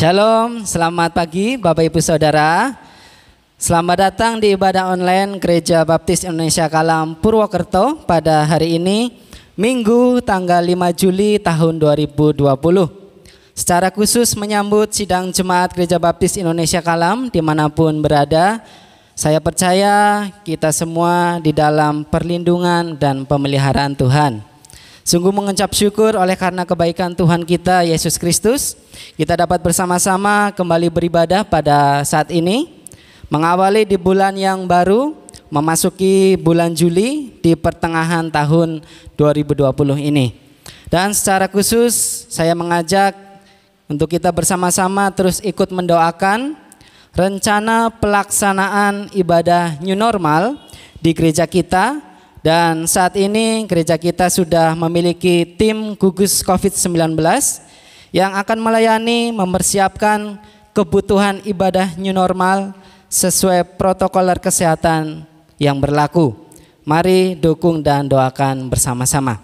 Shalom, selamat pagi Bapak Ibu Saudara. Selamat datang di ibadah online Gereja Baptis Indonesia Kalam Purwokerto pada hari ini, Minggu tanggal 5 Juli tahun 2020. Secara khusus menyambut sidang Jemaat Gereja Baptis Indonesia Kalam dimanapun berada. Saya percaya kita semua di dalam perlindungan dan pemeliharaan Tuhan. Sungguh mengucap syukur oleh karena kebaikan Tuhan kita Yesus Kristus, kita dapat bersama-sama kembali beribadah pada saat ini, mengawali di bulan yang baru, memasuki bulan Juli di pertengahan tahun 2020 ini. Dan secara khusus saya mengajak untuk kita bersama-sama terus ikut mendoakan rencana pelaksanaan ibadah new normal di gereja kita. Dan saat ini gereja kita sudah memiliki tim gugus COVID-19 yang akan melayani mempersiapkan kebutuhan ibadah new normal sesuai protokol kesehatan yang berlaku. Mari dukung dan doakan bersama-sama.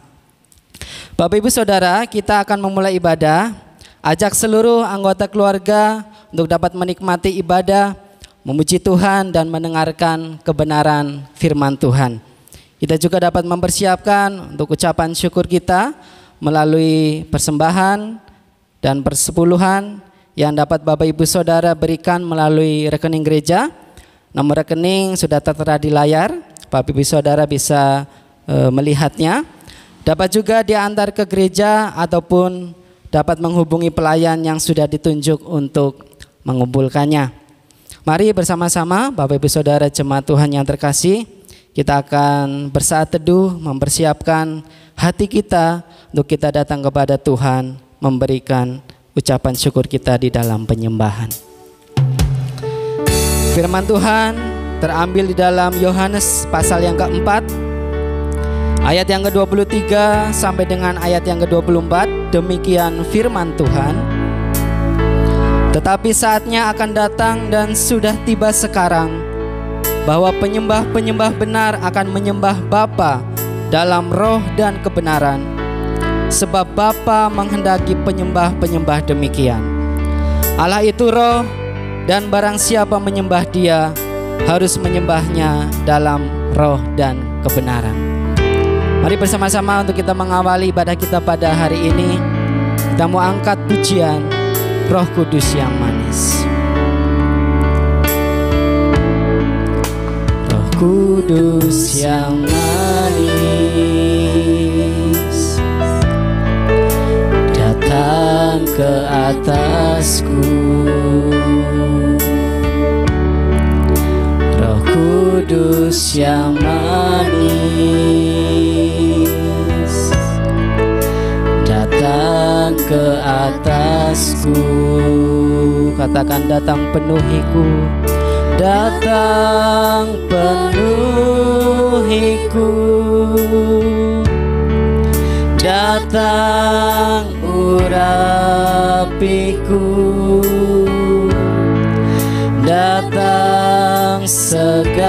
Bapak Ibu Saudara, kita akan memulai ibadah. Ajak seluruh anggota keluarga untuk dapat menikmati ibadah, memuji Tuhan dan mendengarkan kebenaran firman Tuhan. Kita juga dapat mempersiapkan untuk ucapan syukur kita melalui persembahan dan persepuluhan yang dapat Bapak Ibu Saudara berikan melalui rekening gereja. Nomor rekening sudah tertera di layar, Bapak Ibu Saudara bisa melihatnya. Dapat juga diantar ke gereja ataupun dapat menghubungi pelayan yang sudah ditunjuk untuk mengumpulkannya. Mari bersama-sama Bapak Ibu Saudara jemaat Tuhan yang terkasih, kita akan bersaat teduh mempersiapkan hati kita untuk kita datang kepada Tuhan, memberikan ucapan syukur kita di dalam penyembahan. Firman Tuhan terambil di dalam Yohanes pasal yang keempat, ayat yang ke-23 sampai dengan ayat yang ke-24. Demikian firman Tuhan. Tetapi saatnya akan datang dan sudah tiba sekarang, bahwa penyembah-penyembah benar akan menyembah Bapa dalam roh dan kebenaran, sebab Bapa menghendaki penyembah-penyembah demikian. Allah itu roh, dan barang siapa menyembah Dia harus menyembahnya dalam roh dan kebenaran. Mari bersama-sama untuk kita mengawali ibadah kita pada hari ini. Kita mau angkat pujian Roh Kudus yang manis. Kudus yang manis, datang ke atasku. Roh Kudus yang manis, datang ke atasku. Katakan, datang penuhiku. Datang penuhiku, datang urapiku, datang segarkanku.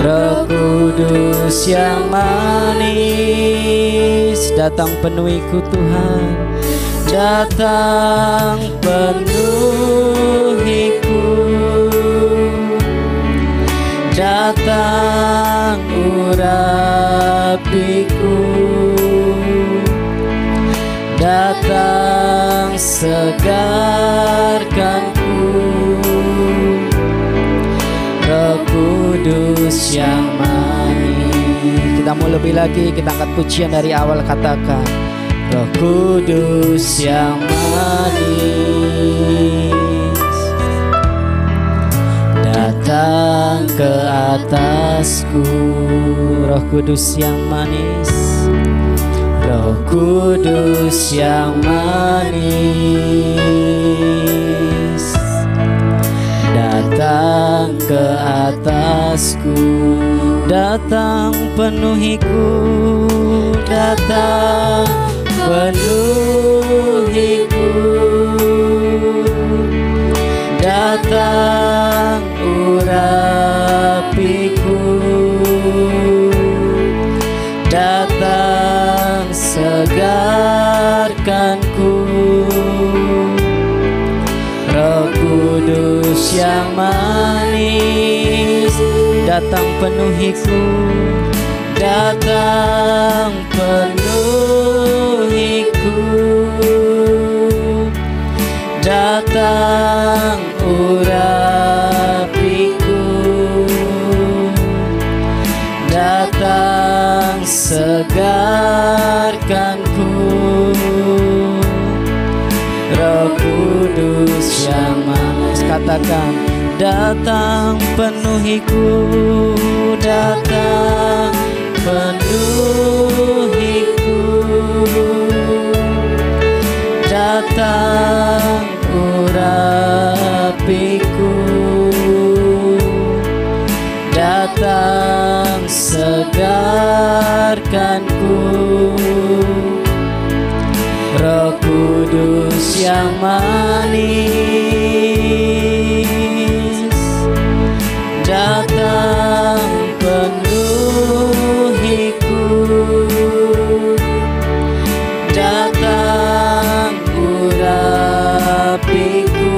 Roh Kudus yang manis, datang penuhiku Tuhan. Datang penuhiku, datang urapiku, datang segarkanku. Roh Kudus yang manis. Kita mau lebih lagi, kita angkat pujian dari awal, katakan, Roh Kudus yang manis, datang ke atasku. Roh Kudus yang manis, Roh Kudus yang manis, datang ke atasku. Datang penuhiku, datang penuhiku, datang urapiku, datang segar datang penuhiku, datang penuhiku, datang urapiku, datang segarkanku. Roh Kudus yang manis, katakan, datang penuhiku, datang penuhiku, datang urapiku, datang segarkanku. Roh Kudus yang manis, datang penuhiku, datang urapiku,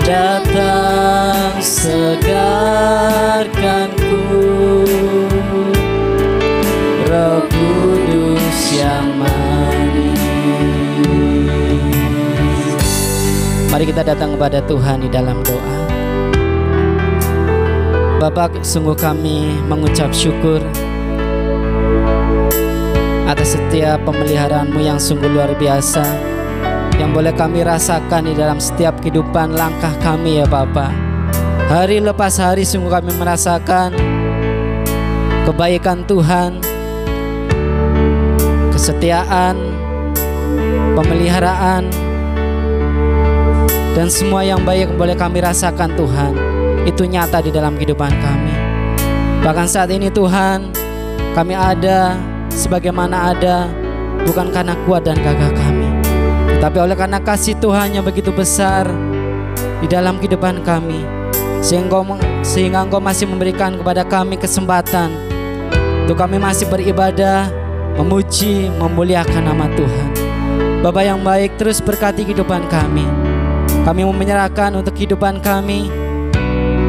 datang segarkanku. Roh Kudus yang manis. Mari kita datang kepada Tuhan di dalam doa. Bapa, sungguh kami mengucap syukur atas setiap pemeliharaan-Mu yang sungguh luar biasa, yang boleh kami rasakan di dalam setiap kehidupan langkah kami ya Bapa. Hari lepas hari sungguh kami merasakan kebaikan Tuhan, kesetiaan, pemeliharaan, dan semua yang baik yang boleh kami rasakan Tuhan, itu nyata di dalam kehidupan kami. Bahkan saat ini Tuhan, kami ada sebagaimana ada bukan karena kuat dan gagah kami, tapi oleh karena kasih Tuhan yang begitu besar di dalam kehidupan kami, sehingga Engkau masih memberikan kepada kami kesempatan untuk kami masih beribadah, memuji, memuliakan nama Tuhan. Bapa yang baik, terus berkati kehidupan kami. Kami mau menyerahkan untuk kehidupan kami,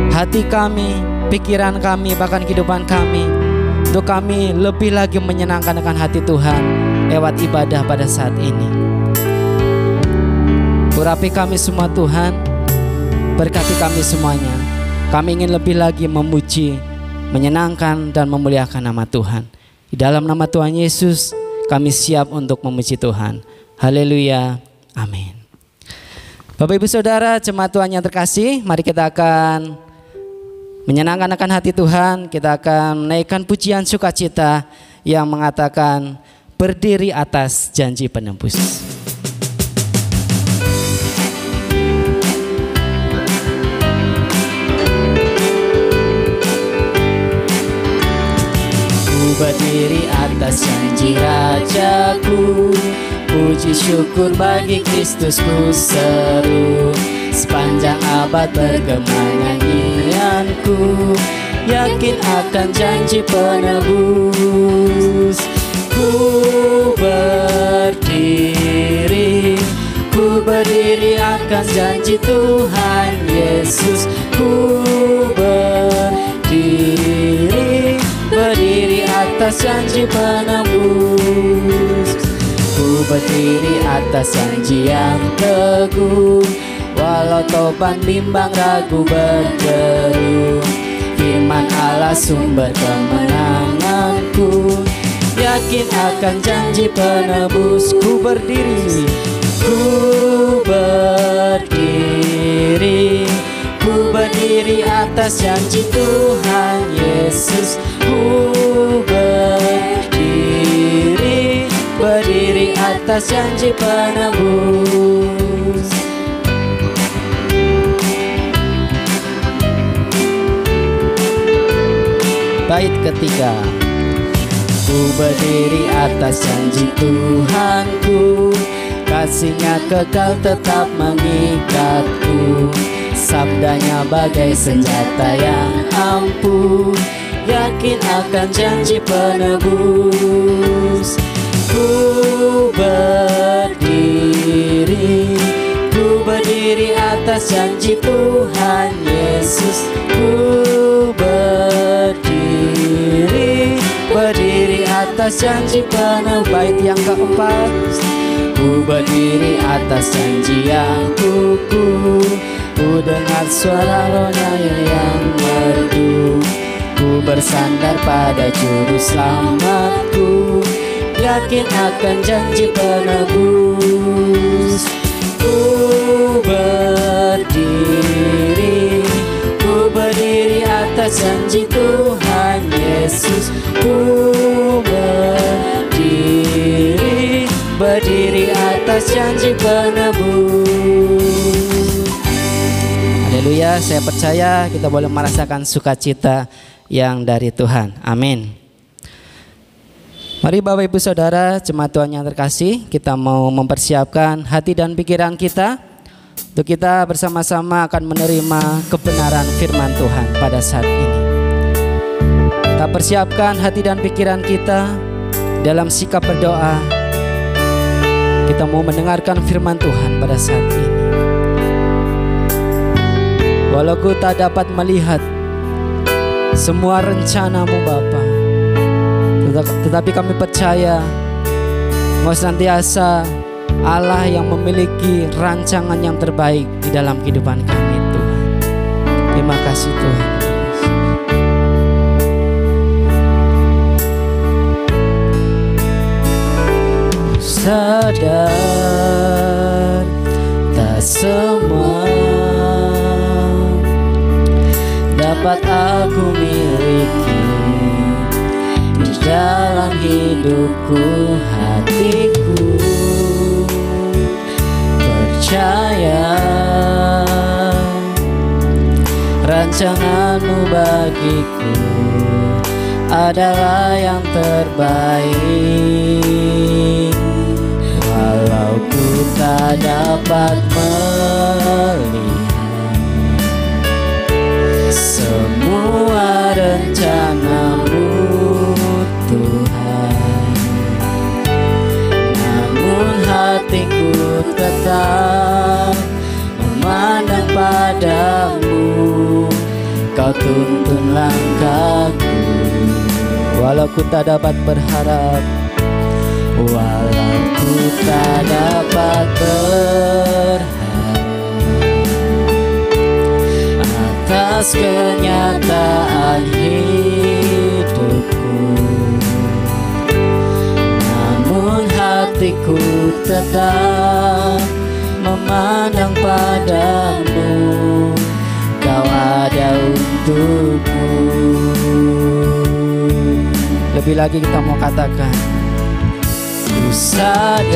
hati kami, pikiran kami, bahkan kehidupan kami, untuk kami lebih lagi menyenangkan dengan hati Tuhan lewat ibadah pada saat ini. Urapi kami semua Tuhan, berkati kami semuanya. Kami ingin lebih lagi memuji, menyenangkan dan memuliakan nama Tuhan. Di dalam nama Tuhan Yesus, kami siap untuk memuji Tuhan. Haleluya, amin. Bapak Ibu Saudara, jemaat Tuhan yang terkasih, mari kita akan menyenangkan akan hati Tuhan. Kita akan menaikkan pujian sukacita yang mengatakan, berdiri atas janji penebus. Berdiri atas janji Rajaku, puji syukur bagi Kristus ku seru. Sepanjang abad bergema nyanyianku, yakin akan janji penebus. Ku berdiri akan janji Tuhan Yesus. Ku berdiri atas janji penebus. Ku berdiri atas janji yang teguh, walau topan bimbang ragu berderu. Firman Allah sumber kemenanganku, yakin akan janji penebus. Ku berdiri atas janji Tuhan Yesus. Ku berdiri atas janji penebus. Bait ketiga. Ku berdiri atas janji Tuhanku, kasih-Nya kekal tetap mengikatku. Sabdanya bagai senjata yang ampuh, yakin akan janji penebus. Ku berdiri atas janji Tuhan Yesus. atas janji penebus. Bait yang keempat. Ku berdiri atas janji yang kukuh. Ku dengar suara rohnya yang merdu. Ku bersandar pada juru selamatku, yakin akan janji penebus. Ku berdiri atas janji Tuhan Yesus. Ku berdiri atas janji penebus. Haleluya, saya percaya kita boleh merasakan sukacita yang dari Tuhan. Amin. Mari Bapak Ibu Saudara, jemaat Tuhan yang terkasih, kita mau mempersiapkan hati dan pikiran kita untuk kita bersama-sama akan menerima kebenaran firman Tuhan pada saat ini. Kita persiapkan hati dan pikiran kita dalam sikap berdoa. Kita mau mendengarkan firman Tuhan pada saat ini. Walau ku tak dapat melihat semua rencana-Mu Bapa, tetapi kami percaya Engkau senantiasa Allah yang memiliki rancangan yang terbaik di dalam kehidupan kami Tuhan. Terima kasih Tuhan. Sadar tak semua dapat aku miliki di dalam hidupku, hatiku percaya rancangan-Mu bagiku adalah yang terbaik. Walau ku tak dapat melihat semua rencana-Mu Tuhan, namun hatiku tetap memandang padamu. Kau tuntun langkahku, walau ku tak dapat berharap, walau ku tak dapat berharap atas kenyataan hidupku, namun hatiku tetap memandang padamu. Kau ada untukku. Lebih lagi kita mau katakan, ku sadar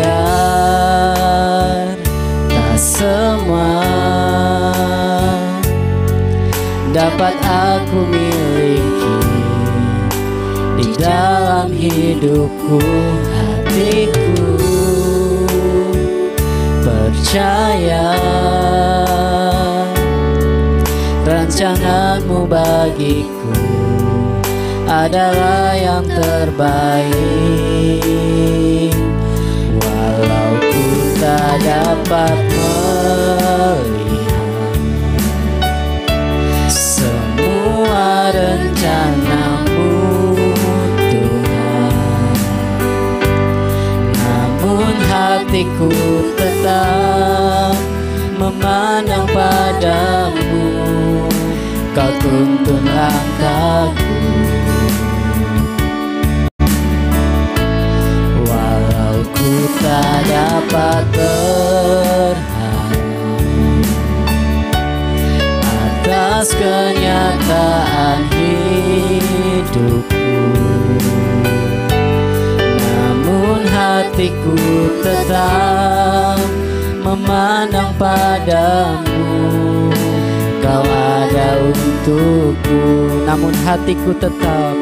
tak semua dapat aku miliki di dalam hidupku, hatiku percaya rancangan-Mu bagiku adalah yang terbaik. Walau ku tak dapat melihat semua rencana-Mu Tuhan, namun hatiku tetap memandang padamu. Kau tuntun langkahku, walau ku tak dapat berharap atas kenyataan hidupku, namun hatiku tetap memandang padamu. Kau ada untukku, namun hatiku tetap,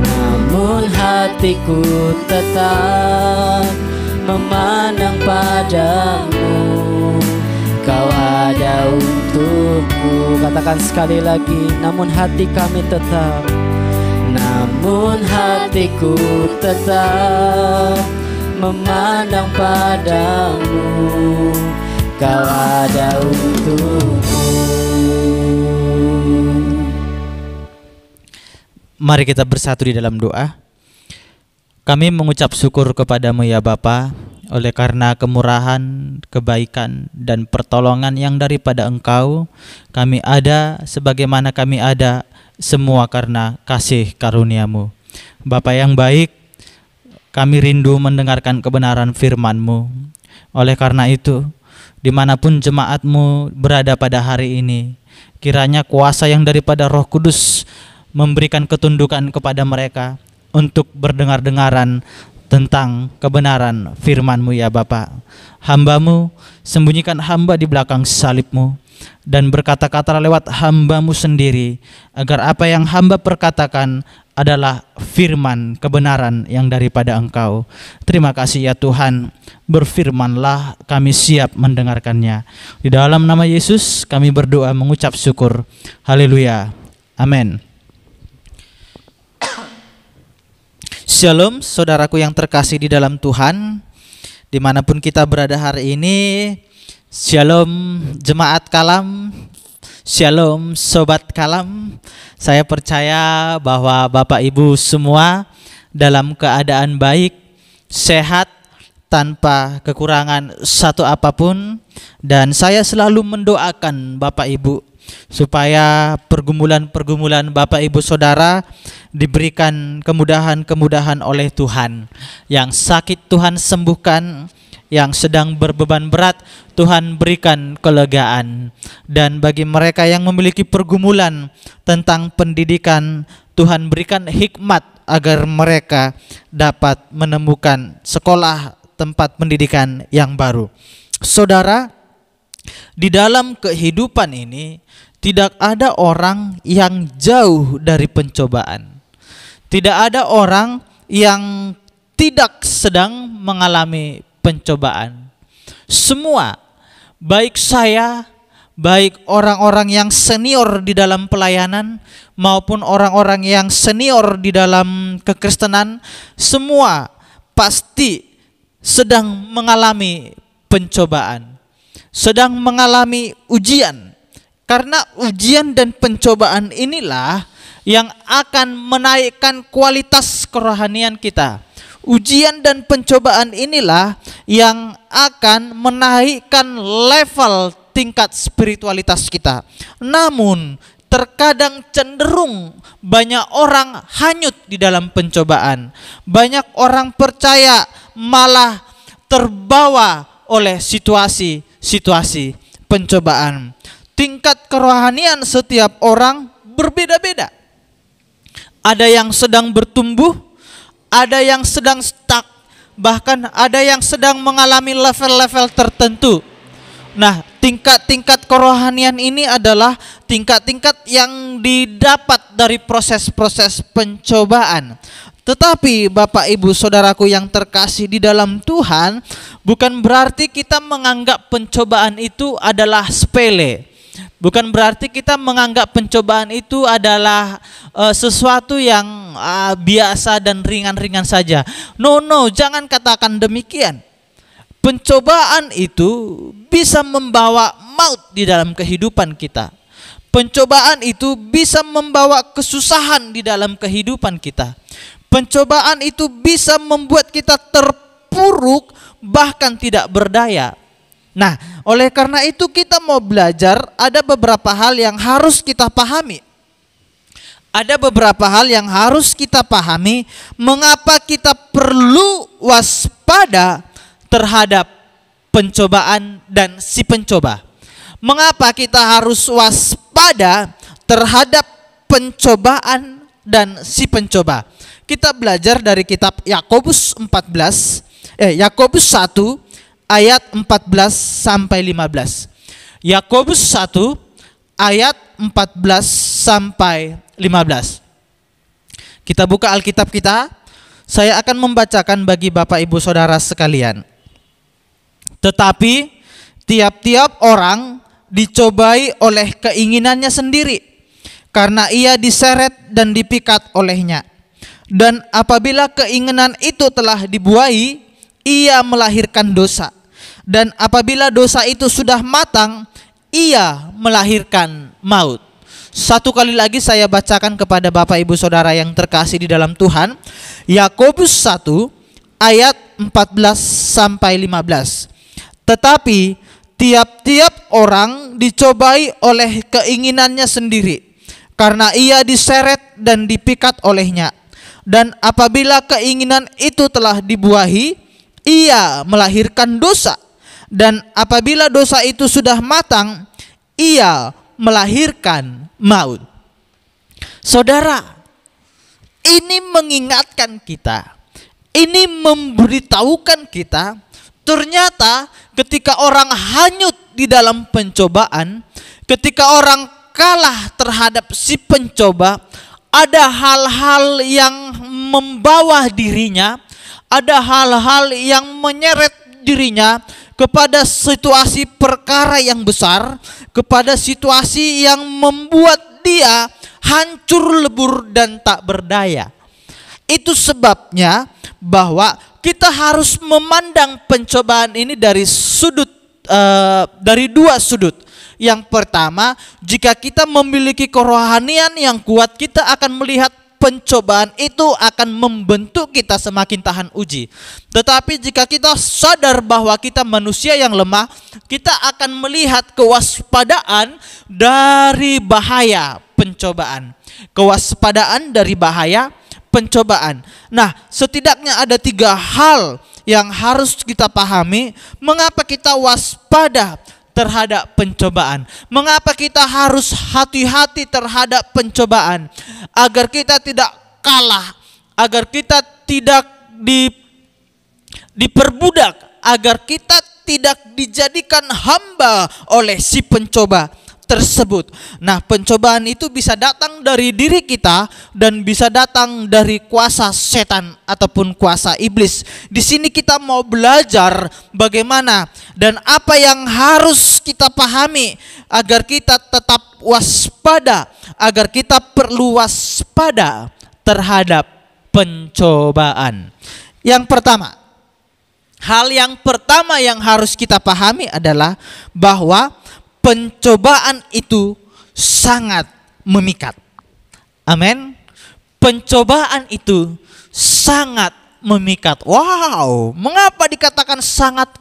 namun hatiku tetap memandang padamu. Kau ada untukku. Katakan sekali lagi, namun hati kami tetap, namun hatiku tetap memandang padamu. Kau ada untukku. Mari kita bersatu di dalam doa. Kami mengucap syukur kepadamu ya Bapa, oleh karena kemurahan, kebaikan, dan pertolongan yang daripada Engkau, kami ada sebagaimana kami ada, semua karena kasih karunia-Mu. Bapa yang baik, kami rindu mendengarkan kebenaran firman-Mu. Oleh karena itu, dimanapun jemaat-Mu berada pada hari ini, kiranya kuasa yang daripada Roh Kudus memberikan ketundukan kepada mereka untuk berdengar-dengaran tentang kebenaran firman-Mu ya Bapa. Hamba-Mu, sembunyikan hamba di belakang salib-Mu, dan berkata-kata lewat hamba-Mu sendiri, agar apa yang hamba perkatakan adalah firman kebenaran yang daripada Engkau. Terima kasih ya Tuhan, berfirmanlah, kami siap mendengarkannya. Di dalam nama Yesus kami berdoa mengucap syukur. Haleluya. Amin. Shalom saudaraku yang terkasih di dalam Tuhan, dimanapun kita berada hari ini. Shalom jemaat Kalam, shalom sobat Kalam. Saya percaya bahwa Bapak Ibu semua dalam keadaan baik, sehat, tanpa kekurangan satu apapun. Dan saya selalu mendoakan Bapak Ibu supaya pergumulan-pergumulan Bapak Ibu Saudara diberikan kemudahan-kemudahan oleh Tuhan. Yang sakit Tuhan sembuhkan, yang sedang berbeban berat Tuhan berikan kelegaan. Dan bagi mereka yang memiliki pergumulan tentang pendidikan, Tuhan berikan hikmat agar mereka dapat menemukan sekolah tempat pendidikan yang baru. Saudara, di dalam kehidupan ini tidak ada orang yang jauh dari pencobaan. Tidak ada orang yang tidak sedang mengalami pencobaan. Semua, baik saya, baik orang-orang yang senior di dalam pelayanan maupun orang-orang yang senior di dalam kekristenan, semua pasti sedang mengalami pencobaan, sedang mengalami ujian. Karena ujian dan pencobaan inilah yang akan menaikkan kualitas kerohanian kita. Ujian dan pencobaan inilah yang akan menaikkan level tingkat spiritualitas kita. Namun terkadang cenderung banyak orang hanyut di dalam pencobaan. Banyak orang percaya malah terbawa oleh situasi-situasi pencobaan. Tingkat kerohanian setiap orang berbeda-beda. Ada yang sedang bertumbuh, ada yang sedang stuck, bahkan ada yang sedang mengalami level-level tertentu. Nah, tingkat-tingkat kerohanian ini adalah tingkat-tingkat yang didapat dari proses-proses pencobaan. Tetapi Bapak Ibu Saudaraku yang terkasih di dalam Tuhan, bukan berarti kita menganggap pencobaan itu adalah sepele. Bukan berarti kita menganggap pencobaan itu adalah sesuatu yang biasa dan ringan-ringan saja. No, jangan katakan demikian. Pencobaan itu bisa membawa maut di dalam kehidupan kita. Pencobaan itu bisa membawa kesusahan di dalam kehidupan kita. Pencobaan itu bisa membuat kita terpuruk, bahkan tidak berdaya. Nah, oleh karena itu kita mau belajar, ada beberapa hal yang harus kita pahami. Ada beberapa hal yang harus kita pahami mengapa kita perlu waspada terhadap pencobaan dan si pencoba. Mengapa kita harus waspada terhadap pencobaan dan si pencoba. Kita belajar dari kitab Yakobus 1 ayat 14 sampai 15. Yakobus 1 ayat 14 sampai 15. Kita buka Alkitab kita. Saya akan membacakan bagi Bapak Ibu Saudara sekalian. Tetapi tiap-tiap orang dicobai oleh keinginannya sendiri, karena ia diseret dan dipikat olehnya. Dan apabila keinginan itu telah dibuai, ia melahirkan dosa. Dan apabila dosa itu sudah matang, ia melahirkan maut. Satu kali lagi saya bacakan kepada Bapak Ibu Saudara yang terkasih di dalam Tuhan. Yakobus 1 ayat 14 sampai 15. Tetapi tiap-tiap orang dicobai oleh keinginannya sendiri, karena ia diseret dan dipikat olehnya. Dan apabila keinginan itu telah dibuahi, ia melahirkan dosa. Dan apabila dosa itu sudah matang, ia melahirkan maut. Saudara, ini mengingatkan kita, ini memberitahukan kita, ternyata ketika orang hanyut di dalam pencobaan, ketika orang kalah terhadap si pencoba, ada hal-hal yang membawa dirinya, ada hal-hal yang menyeret dirinya kepada situasi perkara yang besar, kepada situasi yang membuat dia hancur lebur dan tak berdaya. Itu sebabnya bahwa kita harus memandang pencobaan ini dari dua sudut. Yang pertama, jika kita memiliki kerohanian yang kuat, kita akan melihat pencobaan itu akan membentuk kita semakin tahan uji. Tetapi jika kita sadar bahwa kita manusia yang lemah, kita akan melihat kewaspadaan dari bahaya pencobaan. Kewaspadaan dari bahaya pencobaan. Nah, setidaknya ada 3 hal yang harus kita pahami mengapa kita waspada terhadap pencobaan. Mengapa kita harus hati-hati terhadap pencobaan, agar kita tidak kalah, agar kita tidak diperbudak, agar kita tidak dijadikan hamba oleh si pencoba tersebut. Nah, pencobaan itu bisa datang dari diri kita dan bisa datang dari kuasa setan ataupun kuasa iblis. Di sini kita mau belajar bagaimana dan apa yang harus kita pahami agar kita tetap waspada, agar kita perlu waspada terhadap pencobaan. Yang pertama, hal yang pertama yang harus kita pahami adalah bahwa pencobaan itu sangat memikat. Amin. Pencobaan itu sangat memikat. Wow, mengapa dikatakan sangat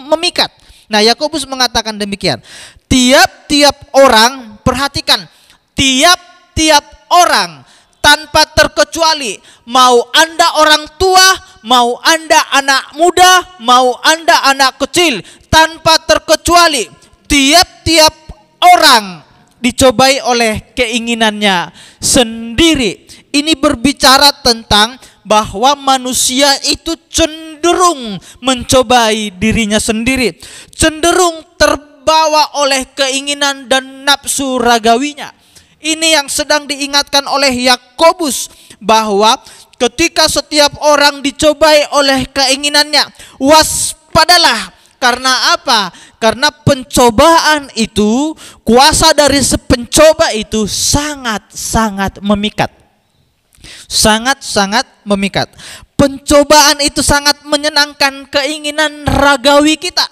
memikat? Nah, Yakobus mengatakan demikian. Tiap-tiap orang, perhatikan, tiap-tiap orang tanpa terkecuali, mau Anda orang tua, mau Anda anak muda, mau Anda anak kecil, tanpa terkecuali, tiap-tiap orang dicobai oleh keinginannya sendiri. Ini berbicara tentang bahwa manusia itu cenderung mencobai dirinya sendiri, cenderung terbawa oleh keinginan dan nafsu ragawinya. Ini yang sedang diingatkan oleh Yakobus, bahwa ketika setiap orang dicobai oleh keinginannya, waspadalah. Karena apa? Karena pencobaan itu, kuasa dari pencoba itu sangat-sangat memikat. Sangat-sangat memikat. Pencobaan itu sangat menyenangkan keinginan ragawi kita.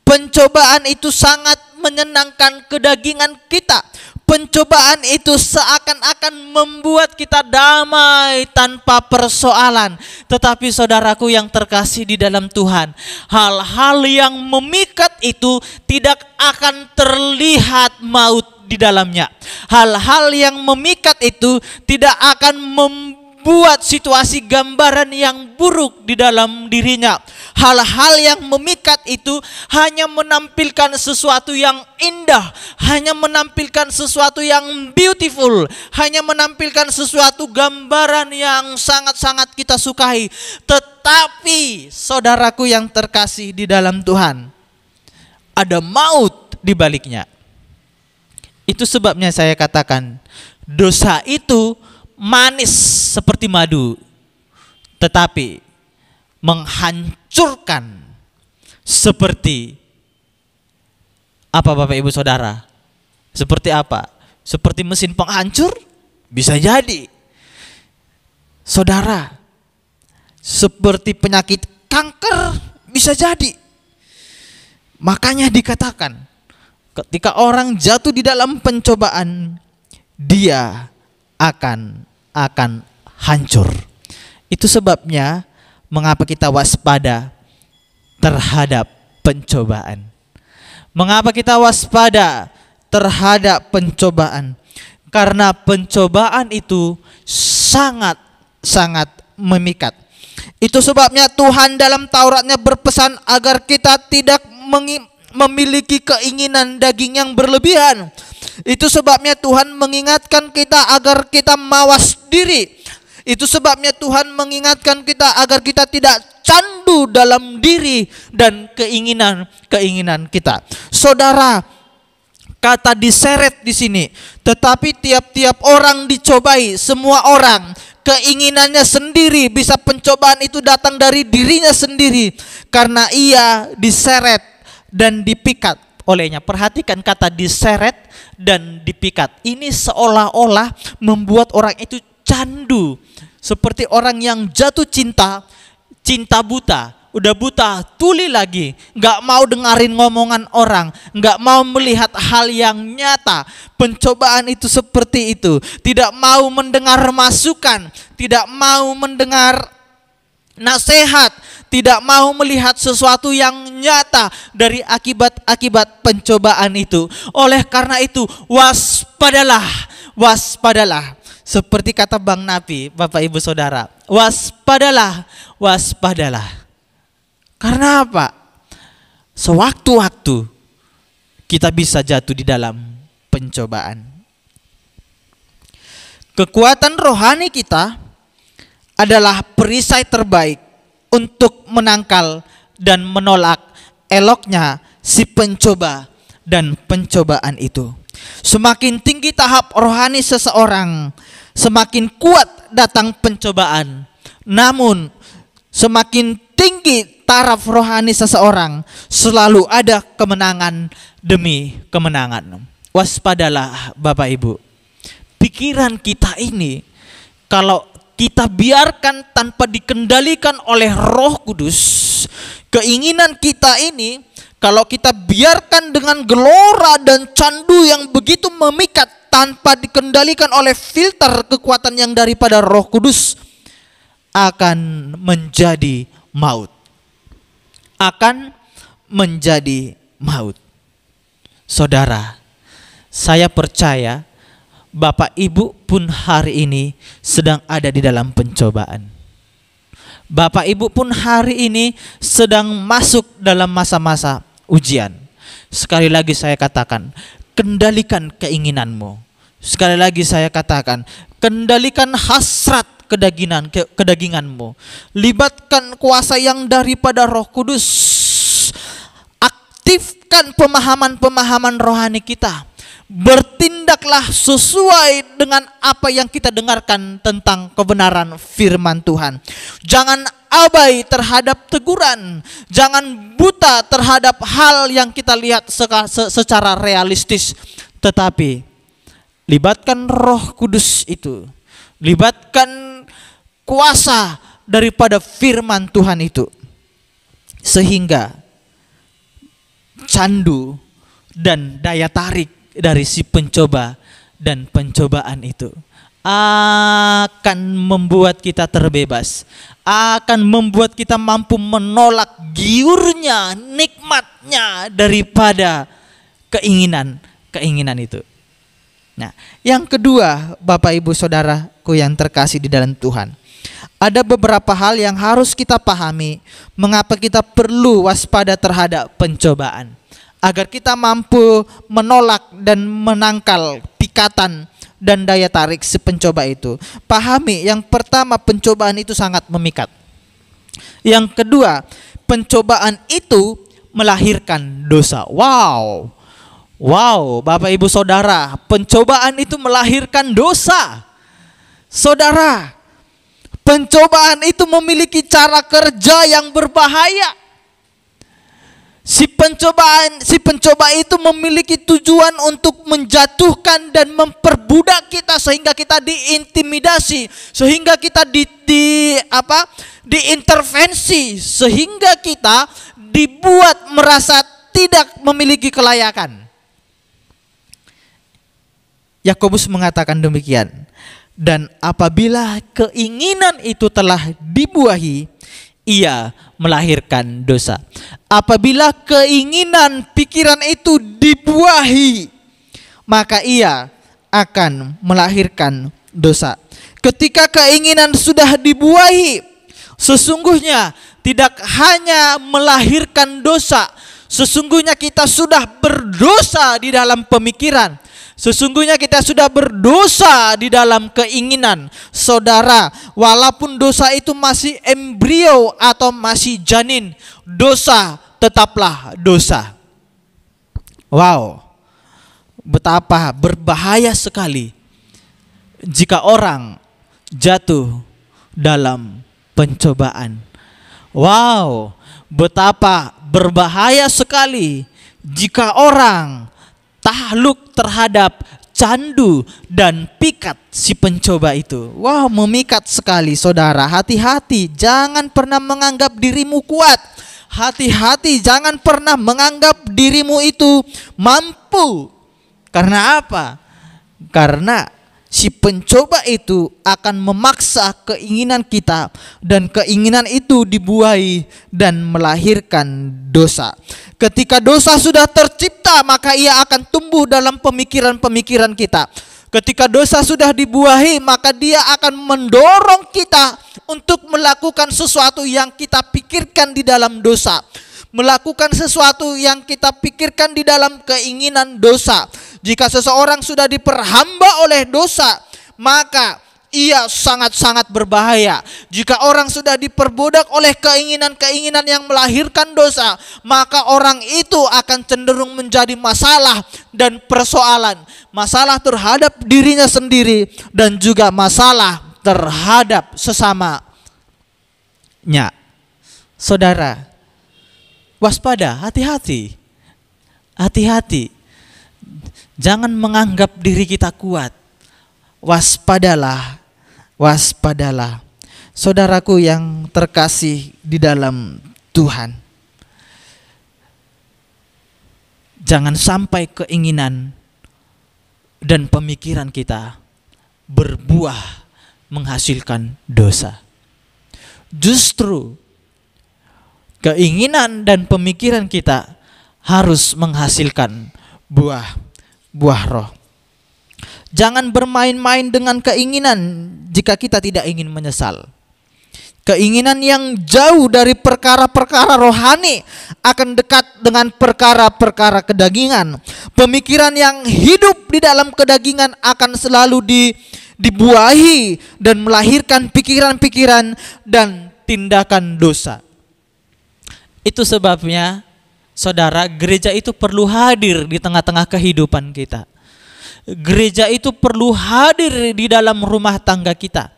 Pencobaan itu sangat menyenangkan kedagingan kita. Pencobaan itu seakan-akan membuat kita damai tanpa persoalan. Tetapi saudaraku yang terkasih di dalam Tuhan, hal-hal yang memikat itu tidak akan terlihat maut di dalamnya. Hal-hal yang memikat itu tidak akan membuat situasi gambaran yang buruk di dalam dirinya. Hal-hal yang memikat itu hanya menampilkan sesuatu yang indah, hanya menampilkan sesuatu yang beautiful, hanya menampilkan sesuatu gambaran yang sangat-sangat kita sukai. Tetapi saudaraku yang terkasih di dalam Tuhan, ada maut di baliknya. Itu sebabnya saya katakan, dosa itu manis seperti madu, tetapi menghancurkan seperti apa Bapak Ibu Saudara? Seperti apa? Seperti mesin penghancur? Bisa jadi. Saudara, seperti penyakit kanker? Bisa jadi. Makanya dikatakan, ketika orang jatuh di dalam pencobaan, dia akan hancur. Itu sebabnya mengapa kita waspada terhadap pencobaan. Mengapa kita waspada terhadap pencobaan? Karena pencobaan itu sangat memikat. Itu sebabnya Tuhan dalam Tauratnya berpesan agar kita tidak memiliki keinginan daging yang berlebihan. Itu sebabnya Tuhan mengingatkan kita agar kita mawas diri. Itu sebabnya Tuhan mengingatkan kita agar kita tidak candu dalam diri dan keinginan kita. Saudara, kata diseret di sini, tetapi tiap-tiap orang dicobai, semua orang keinginannya sendiri, bisa pencobaan itu datang dari dirinya sendiri karena ia diseret dan dipikat olehnya. Perhatikan kata diseret dan dipikat. Ini seolah-olah membuat orang itu candu, seperti orang yang jatuh cinta buta. Udah buta, tuli lagi, gak mau dengerin ngomongan orang, gak mau melihat hal yang nyata. Pencobaan itu seperti itu, tidak mau mendengar masukan, tidak mau mendengar nasihat, tidak mau melihat sesuatu yang nyata dari akibat pencobaan itu. Oleh karena itu, waspadalah. Seperti kata Bang Napi, Bapak Ibu Saudara, waspadalah. Karena apa? Sewaktu-waktu kita bisa jatuh di dalam pencobaan. Kekuatan rohani kita adalah perisai terbaik untuk menangkal dan menolak eloknya si pencoba dan pencobaan itu. Semakin tinggi tahap rohani seseorang, semakin kuat datang pencobaan. Namun semakin tinggi taraf rohani seseorang, selalu ada kemenangan demi kemenangan. Waspadalah Bapak Ibu. Pikiran kita ini kalau kita biarkan tanpa dikendalikan oleh Roh Kudus, keinginan kita ini kalau kita biarkan dengan gelora dan candu yang begitu memikat tanpa dikendalikan oleh filter kekuatan yang daripada Roh Kudus, akan menjadi maut. Saudara, saya percaya Bapak Ibu pun hari ini sedang ada di dalam pencobaan. Bapak Ibu pun hari ini sedang masuk dalam masa-masa ujian. Sekali lagi saya katakan, kendalikan keinginanmu. Sekali lagi saya katakan, kendalikan hasrat kedaginganmu. Libatkan kuasa yang daripada Roh Kudus. Aktifkan pemahaman-pemahaman rohani kita. Bertindaklah sesuai dengan apa yang kita dengarkan tentang kebenaran firman Tuhan. Jangan abai terhadap teguran. Jangan buta terhadap hal yang kita lihat secara realistis. Tetapi libatkan Roh Kudus itu. Libatkan kuasa daripada firman Tuhan itu. Sehingga candu dan daya tarik dari si pencoba dan pencobaan itu akan membuat kita terbebas, akan membuat kita mampu menolak giurnya, nikmatnya daripada keinginan itu. Nah, yang kedua, Bapak Ibu Saudaraku yang terkasih di dalam Tuhan, ada beberapa hal yang harus kita pahami mengapa kita perlu waspada terhadap pencobaan, agar kita mampu menolak dan menangkal pikatan dan daya tarik si pencoba itu. Pahami, yang pertama, pencobaan itu sangat memikat. Yang kedua, pencobaan itu melahirkan dosa. Wow, Bapak Ibu Saudara, pencobaan itu melahirkan dosa. Saudara, pencobaan itu memiliki cara kerja yang berbahaya. Si pencoba itu memiliki tujuan untuk menjatuhkan dan memperbudak kita sehingga kita diintimidasi, sehingga kita diintervensi, sehingga kita dibuat merasa tidak memiliki kelayakan. Yakobus mengatakan demikian. Dan apabila keinginan itu telah dibuahi, ia melahirkan dosa. Apabila keinginan pikiran itu dibuahi, maka ia akan melahirkan dosa. Ketika keinginan sudah dibuahi, sesungguhnya tidak hanya melahirkan dosa, sesungguhnya kita sudah berdosa di dalam pemikiran. Sesungguhnya kita sudah berdosa di dalam keinginan. Saudara, walaupun dosa itu masih embrio atau masih janin, dosa tetaplah dosa. Wow, betapa berbahaya sekali jika orang jatuh dalam pencobaan. Wow, betapa berbahaya sekali jika orang takluk terhadap candu dan pikat si pencoba itu. Wow, memikat sekali saudara. Hati-hati, jangan pernah menganggap dirimu kuat. Hati-hati, jangan pernah menganggap dirimu itu mampu. Karena apa? Karena si pencoba itu akan memaksa keinginan kita, dan keinginan itu dibuahi dan melahirkan dosa. Ketika dosa sudah tercipta, maka ia akan tumbuh dalam pemikiran-pemikiran kita. Ketika dosa sudah dibuahi, maka dia akan mendorong kita untuk melakukan sesuatu yang kita pikirkan di dalam dosa. Melakukan sesuatu yang kita pikirkan di dalam keinginan dosa. Jika seseorang sudah diperhamba oleh dosa, maka ia sangat-sangat berbahaya. Jika orang sudah diperbudak oleh keinginan-keinginan yang melahirkan dosa, maka orang itu akan cenderung menjadi masalah dan persoalan. Masalah terhadap dirinya sendiri dan juga masalah terhadap sesamanya. Saudara, waspada, hati-hati. Hati-hati. Jangan menganggap diri kita kuat. Waspadalah. Waspadalah. Saudaraku yang terkasih di dalam Tuhan. Jangan sampai keinginan dan pemikiran kita berbuah menghasilkan dosa. Justru keinginan dan pemikiran kita harus menghasilkan buah roh. Jangan bermain-main dengan keinginan jika kita tidak ingin menyesal. Keinginan yang jauh dari perkara-perkara rohani akan dekat dengan perkara-perkara kedagingan. Pemikiran yang hidup di dalam kedagingan akan selalu dibuahi dan melahirkan pikiran-pikiran dan tindakan dosa. Itu sebabnya, saudara, gereja itu perlu hadir di tengah-tengah kehidupan kita. Gereja itu perlu hadir di dalam rumah tangga kita.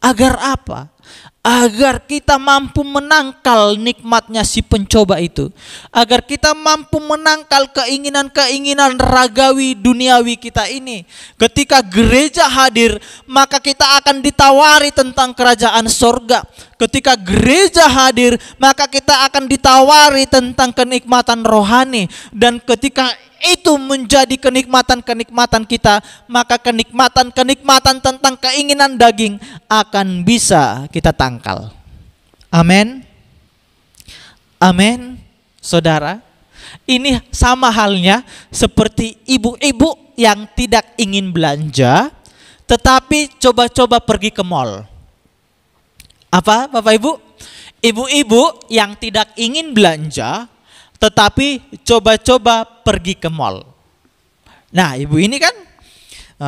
Agar apa? Agar kita mampu menangkal nikmatnya si pencoba itu. Agar kita mampu menangkal keinginan-keinginan ragawi duniawi kita ini. Ketika gereja hadir, maka kita akan ditawari tentang kerajaan sorga. Ketika gereja hadir, maka kita akan ditawari tentang kenikmatan rohani. Dan ketika itu menjadi kenikmatan-kenikmatan kita, maka kenikmatan-kenikmatan tentang keinginan daging akan bisa kita tangkal. Amin. Amin. Saudara, ini sama halnya seperti ibu-ibu yang tidak ingin belanja tetapi coba-coba pergi ke mall. Apa, Bapak Ibu? Ibu-ibu yang tidak ingin belanja tetapi coba-coba pergi ke mall. Nah, ibu ini kan,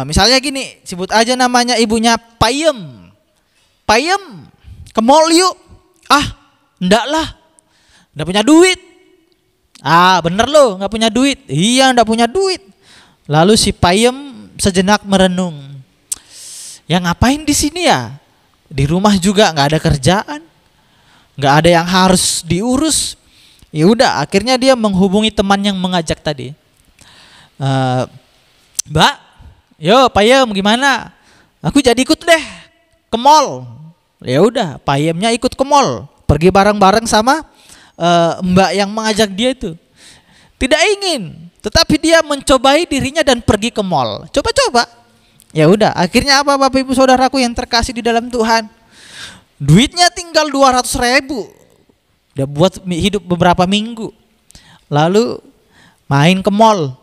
misalnya gini, sebut aja namanya ibunya Payem. Payem, ke mall yuk. Ah, enggak lah, enggak punya duit. Ah, bener loh, enggak punya duit. Iya, enggak punya duit. Lalu si Payem sejenak merenung. Ya ngapain di sini ya? Di rumah juga enggak ada kerjaan, enggak ada yang harus diurus. Ya udah, akhirnya dia menghubungi teman yang mengajak tadi. Mbak, yo Payem gimana? Aku jadi ikut deh ke mall. Ya udah, Payemnya ikut ke mall, pergi bareng-bareng sama mbak yang mengajak dia itu. Tidak ingin, tetapi dia mencobai dirinya dan pergi ke mall. Coba-coba. Ya udah, akhirnya apa Bapak Ibu Saudaraku yang terkasih di dalam Tuhan? Duitnya tinggal 200.000. Udah buat hidup beberapa minggu. Lalu main ke mall,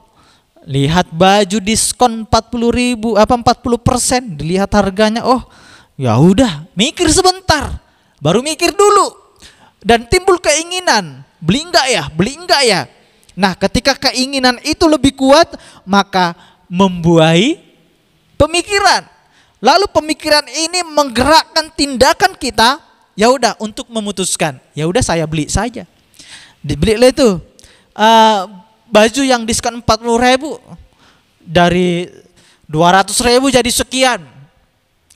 lihat baju diskon 40.000 apa 40%, dilihat harganya, oh ya udah, mikir sebentar, baru mikir dulu, dan timbul keinginan, beli enggak ya. Nah, ketika keinginan itu lebih kuat, maka membuahi pemikiran. Lalu pemikiran ini menggerakkan tindakan kita, ya udah, untuk memutuskan, ya udah saya beli saja. Dibeli itu baju yang diskon 40.000, dari 200.000 jadi sekian.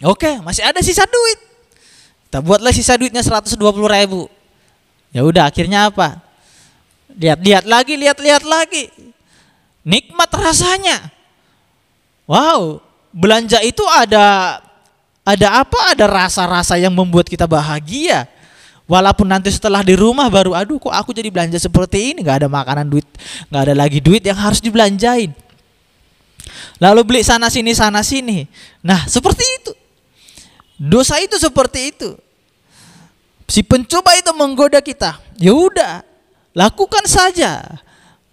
Oke, masih ada sisa duit. Kita buatlah sisa duitnya 120.000. Ya udah, akhirnya apa? Lihat lagi. Nikmat rasanya. Wow, belanja itu ada apa? Ada rasa-rasa yang membuat kita bahagia. Walaupun nanti setelah di rumah baru, aduh kok aku jadi belanja seperti ini, nggak ada makanan, duit, nggak ada lagi duit yang harus dibelanjain. Lalu beli sana sini. Nah, seperti itu. Dosa itu seperti itu. Si pencoba itu menggoda kita. Ya udah, lakukan saja.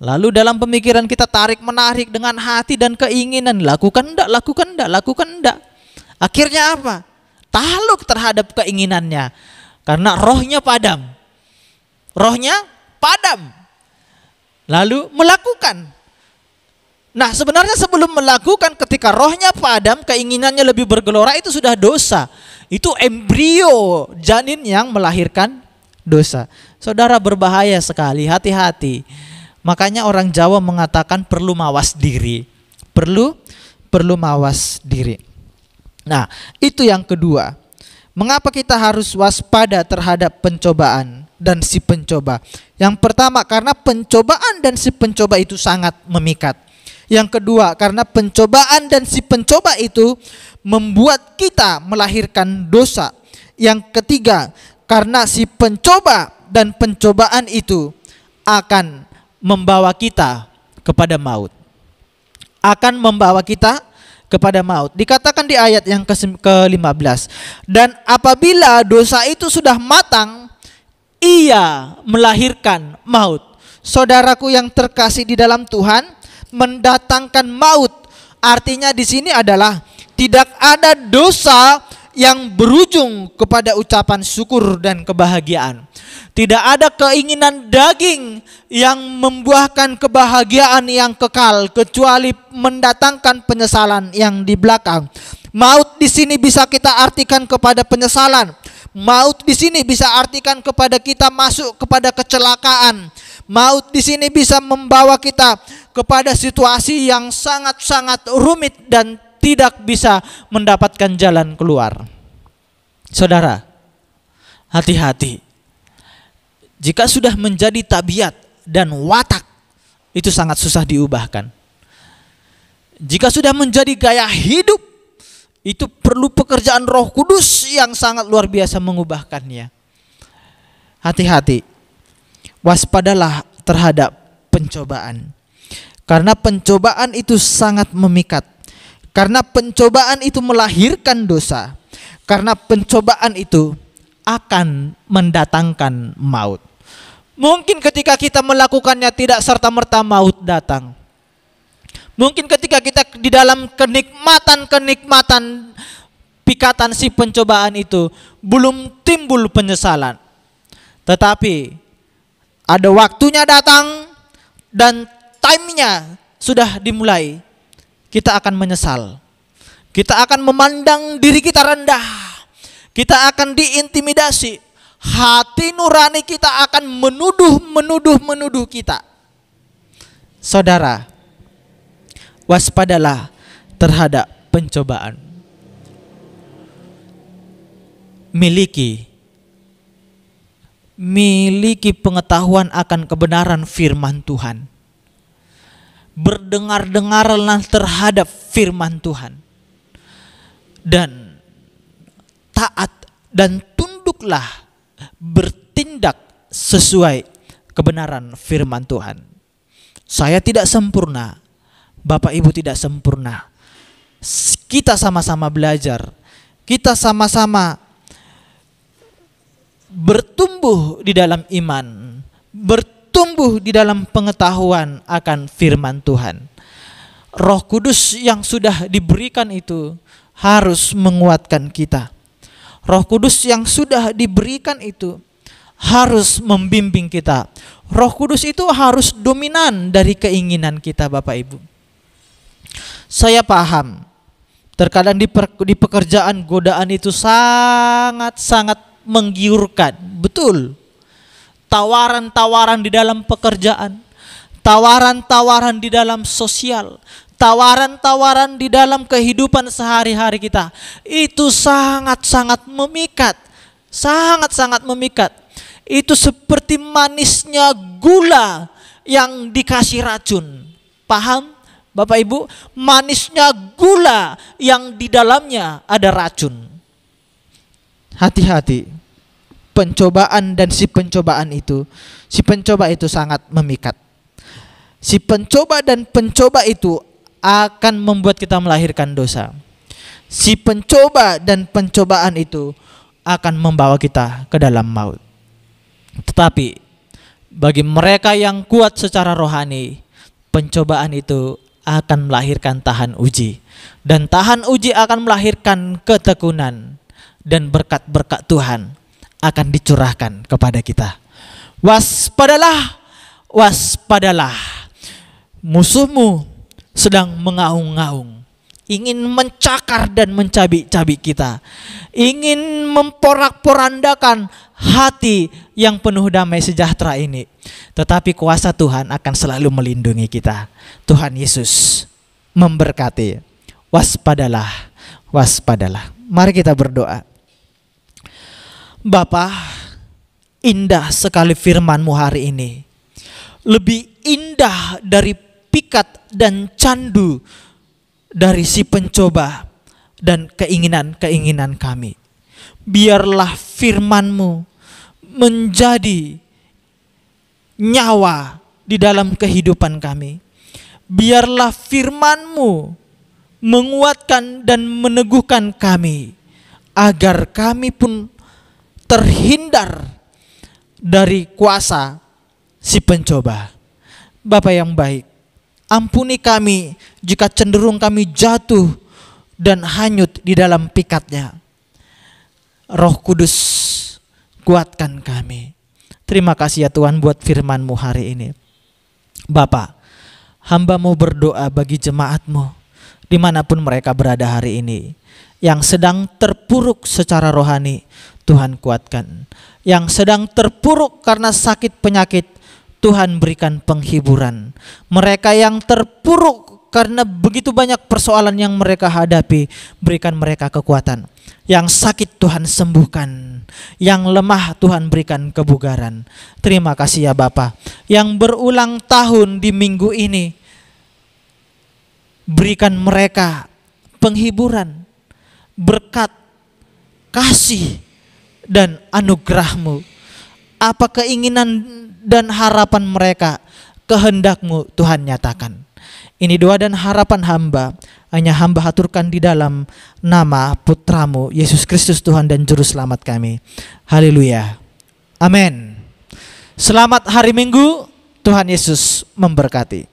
Lalu dalam pemikiran kita tarik menarik dengan hati dan keinginan, lakukan enggak. Akhirnya apa? Takluk terhadap keinginannya. Karena rohnya padam. Lalu melakukan. Nah, sebenarnya sebelum melakukan, ketika rohnya padam, keinginannya lebih bergelora, itu sudah dosa. Itu embrio janin yang melahirkan dosa. Saudara, berbahaya sekali, hati-hati. Makanya orang Jawa mengatakan perlu mawas diri. Perlu mawas diri. Nah, itu yang kedua. Mengapa kita harus waspada terhadap pencobaan dan si pencoba? Yang pertama, karena pencobaan dan si pencoba itu sangat memikat. Yang kedua, karena pencobaan dan si pencoba itu membuat kita melahirkan dosa. Yang ketiga, karena si pencoba dan pencobaan itu akan membawa kita kepada maut. Dikatakan di ayat yang ke-15. Dan apabila dosa itu sudah matang, ia melahirkan maut. Saudaraku yang terkasih di dalam Tuhan, mendatangkan maut artinya di sini adalah tidak ada dosa yang berujung kepada ucapan syukur dan kebahagiaan. Tidak ada keinginan daging yang membuahkan kebahagiaan yang kekal, kecuali mendatangkan penyesalan yang di belakang. Maut di sini bisa kita artikan kepada penyesalan. Maut di sini bisa artikan kepada kita masuk kepada kecelakaan. Maut di sini bisa membawa kita kepada situasi yang sangat-sangat rumit dan tidak bisa mendapatkan jalan keluar. Saudara, hati-hati. Jika sudah menjadi tabiat dan watak, itu sangat susah diubahkan. Jika sudah menjadi gaya hidup, itu perlu pekerjaan Roh Kudus yang sangat luar biasa mengubahkannya. Hati-hati. Waspadalah terhadap pencobaan. Karena pencobaan itu sangat memikat. Karena pencobaan itu melahirkan dosa. Karena pencobaan itu akan mendatangkan maut. Mungkin ketika kita melakukannya tidak serta-merta maut datang. Mungkin ketika kita di dalam kenikmatan pikatan si pencobaan itu belum timbul penyesalan. Tetapi ada waktunya datang dan time-nya sudah dimulai. Kita akan menyesal. Kita akan memandang diri kita rendah. Kita akan diintimidasi. Hati nurani kita akan menuduh kita. Saudara, waspadalah terhadap pencobaan. Miliki pengetahuan akan kebenaran firman Tuhan. Berdengar-dengarlah terhadap firman Tuhan. Dan taat dan tunduklah, bertindak sesuai kebenaran firman Tuhan. Saya tidak sempurna, Bapak Ibu tidak sempurna. kita sama-sama belajar, kita sama-sama bertumbuh di dalam iman, bertumbuh di dalam pengetahuan akan firman Tuhan. Roh Kudus yang sudah diberikan itu harus menguatkan kita. Roh Kudus yang sudah diberikan itu harus membimbing kita. Roh Kudus itu harus dominan dari keinginan kita, Bapak Ibu. Saya paham, terkadang di pekerjaan godaan itu sangat-sangat menggiurkan. Betul. Tawaran-tawaran di dalam pekerjaan, tawaran-tawaran di dalam sosial, tawaran-tawaran di dalam kehidupan sehari-hari kita, itu sangat-sangat memikat. Sangat-sangat memikat. Itu seperti manisnya gula yang dikasih racun. Paham Bapak Ibu? Manisnya gula yang di dalamnya ada racun. Hati-hati. Pencobaan dan si pencoba itu sangat memikat. Si pencoba dan pencoba itu akan membuat kita melahirkan dosa. Si pencoba dan pencobaan itu akan membawa kita ke dalam maut. Tetapi bagi mereka yang kuat secara rohani, pencobaan itu akan melahirkan tahan uji. Dan tahan uji akan melahirkan ketekunan. Dan berkat-berkat Tuhan akan dicurahkan kepada kita. Waspadalah, waspadalah. Musuhmu sedang mengaung-ngaung, ingin mencakar dan mencabik-cabik kita, ingin memporak-porandakan hati yang penuh damai sejahtera ini. Tetapi kuasa Tuhan akan selalu melindungi kita. Tuhan Yesus memberkati. Waspadalah, waspadalah. Mari kita berdoa. Bapa, indah sekali firman-Mu hari ini. Lebih indah dari pikat dan candu dari si pencoba dan keinginan-keinginan kami. Biarlah firman-Mu menjadi nyawa di dalam kehidupan kami. Biarlah firman-Mu menguatkan dan meneguhkan kami, agar kami pun terhindar dari kuasa si pencoba. Bapa yang baik, ampuni kami jika cenderung kami jatuh dan hanyut di dalam pikatnya. Roh Kudus, kuatkan kami. Terima kasih ya Tuhan buat firman-Mu hari ini. Bapa, hamba-Mu berdoa bagi jemaat-Mu dimanapun mereka berada hari ini, yang sedang terpuruk secara rohani, Tuhan kuatkan. Yang sedang terpuruk karena sakit penyakit, Tuhan berikan penghiburan. Mereka yang terpuruk karena begitu banyak persoalan yang mereka hadapi, berikan mereka kekuatan. Yang sakit Tuhan sembuhkan, yang lemah Tuhan berikan kebugaran. Terima kasih ya Bapa. Yang berulang tahun di minggu ini, berikan mereka penghiburan, berkat, kasih, dan anugerah-Mu. Apa keinginan dan harapan mereka, kehendak-Mu Tuhan nyatakan. Ini doa dan harapan hamba, hanya hamba haturkan di dalam nama Putra-Mu Yesus Kristus, Tuhan dan Juru Selamat kami. Haleluya. Amin. Selamat hari Minggu. Tuhan Yesus memberkati.